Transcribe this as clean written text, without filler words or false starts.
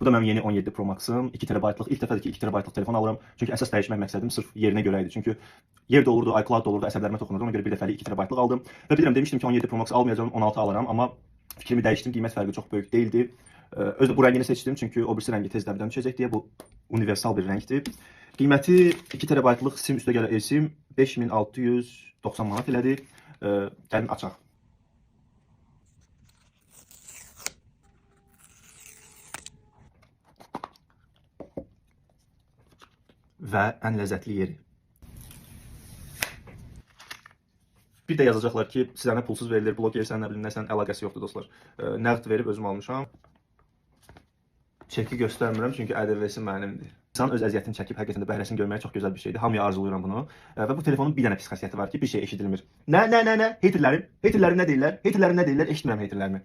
Bu da mənim yeni 17 Pro Max-ım. 2 TB-lıq. İlk dəfədir ki, 2 TB-lıq telefon alıram. Çünki əsas dəyişmək məqsədim sırf yerinə görə idi. Çünki yer dolurdu, iCloud dolurdu, əsəblərimə toxunurdu. Ona görə bir dəfəlik 2 TB-lıq aldım. Və bilirəm, demişdim ki, 17 Pro Max almayacağam, 16 alaram. Amma fikrimi dəyişdim. Qiymət fərqi çox böyük deyildi. Özü bu rəngini seçdim, çünki o birisi rəngi tez dəbdən düşəcək deyə. Bu universal bir rəngdir. Qiyməti 2 TB-lıq SIM üstə gələ eSIM 5690 manat elədi. Gəlin açaq. Və ən ləzzətli yeri. Bir də yazacaqlar ki, sizə nə pulsuz verilir, blok yersən, nə bilim, nəsən, əlaqəsi yoxdur dostlar. Nəqd verib özüm almışam. Çeki göstərmirəm, çünki ƏDV-si mənimdir. İnsan öz əziyyətini çəkib, həqiqətən də bəhrəsini görməyə çox gözəl bir şeydir. Hamıya arzulayıram bunu. Və bu telefonun bir dənə pis xasiyyəti var ki, bir şey eşidilmir. Nə? Haterlərim nə deyirlər? Haterlərim nə deyirlər? Eşitmirəm haterlərimi.